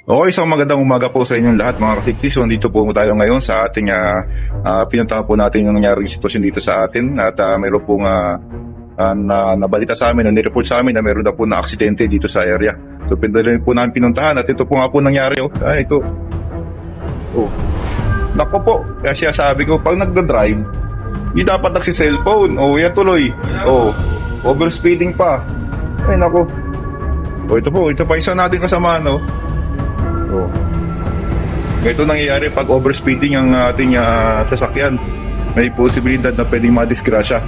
Okay, isang magandang umaga po sa inyong lahat mga kasiktis. So, nandito po tayo ngayon sa ating pinuntahan po natin yung nangyaring sitwasyon dito sa atin at mayroon pong nabalita sa amin, nireport sa amin na mayroon na po na aksidente dito sa area. So pinadali po namin pinuntahan at ito po nga po nangyari. Ito. Oh. Nako po, kaya siya sabi ko, pag nagda-drive, hindi dapat nagsi-cellphone. Yan tuloy. Overspeeding pa. Ay nako. Ito pa isa natin kasama, no? Ito nangyayari pag overspeeding ang ating sasakyan. May posibilidad na pwedeng madisgrasya.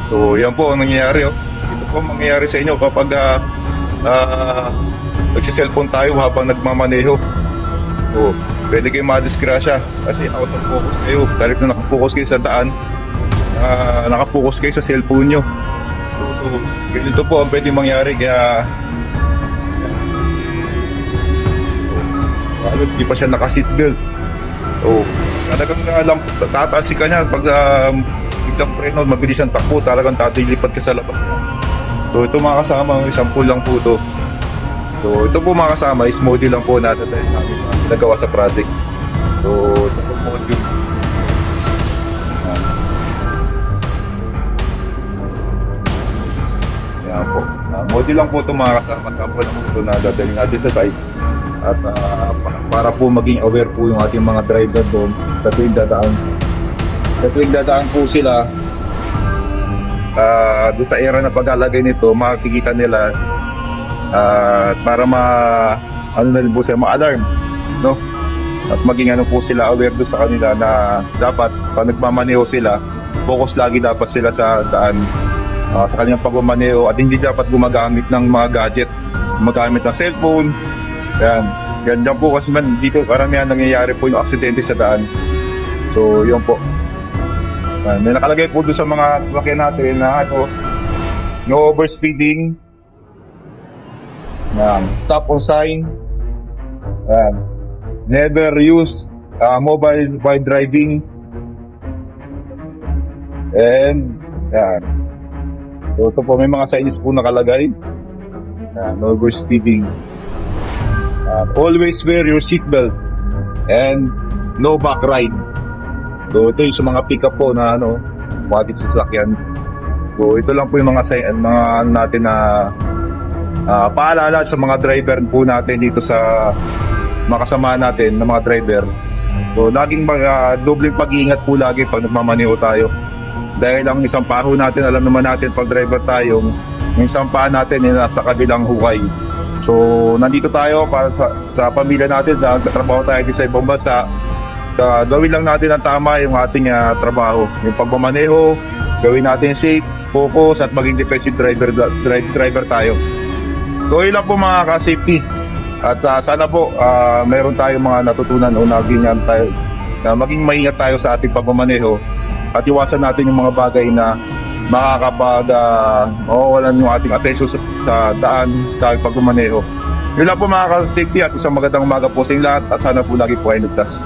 So yan po ang nangyayari. Ito po ang mangyayari sa inyo kapag nagsiselfone tayo habang nagmamaneho. Pwede kayo madisgrasya kasi out of focus kayo. Dahil na nakapokus kayo sa daan, nakapokus kayo sa cellphone nyo. So ganito po ang pwedeng mangyari. Kaya hindi pa siya naka-seatbelt. Talagang alam, tataas ka niya pag biglang preno, mabilis ang takbo, talagang tatilipat ka sa labas. So ito mga kasama, sample lang po ito. So ito po mga kasama, is model lang po natin dahil namin nagawa sa project. So ito po model. Yan po. Model lang po ito mga kasama, sample lang po ito na dadalhin natin sa site. At para po maging aware po yung ating mga driver doon sa tuwing dadaan po sila doon sa era na paglalagay nito, makikita nila para ano na rin po sila, ma-alarm, no? At maging ano po sila, aware doon sa kanila na dapat pag nagmamaneho sila, focus lagi dapat sila sa daan, sa kanilang pagmamaneho, at hindi dapat gumagamit ng mga gadget, gumagamit ng cellphone. Yan po kasi man dito karamihan nangyayari po yung aksidente sa daan. So yun po. May nakalagay po doon sa mga sasakyan natin na no overspeeding. Stop on sign. Never use mobile while driving. And so ito po may mga signs po nakalagay. No overspeeding. Always wear your seatbelt and no back ride. So ito yung sa mga pick up po na bumatik sa sasakyan. So ito lang po yung mga natin na paalala sa mga driver po natin dito sa mga kasama natin na mga driver. So laging dobleng pag-iingat po lagi pag nagmamaneho tayo. Dahil ang isang paho natin, alam naman natin pag driver tayo, yung isang paa natin ay nasa kabilang hukay. So, nandito tayo para sa pamilya natin, nagtatrabaho tayo sa ibang bansa. Gawin lang natin ang tama yung ating trabaho. Yung pagmamaneho, gawin natin safe, focus, at maging defensive driver tayo. So, ilan po mga ka-safety. At sana po, meron tayong mga natutunan o maging maingat tayo sa ating pagmamaneho. At iwasan natin yung mga bagay na mawawalan yung ating atensyon sa daan sa pagmamaneho. Yun lang po mga ka-safety at isang magandang umaga po sa inyo lahat at sana po lagi po ay ligtas.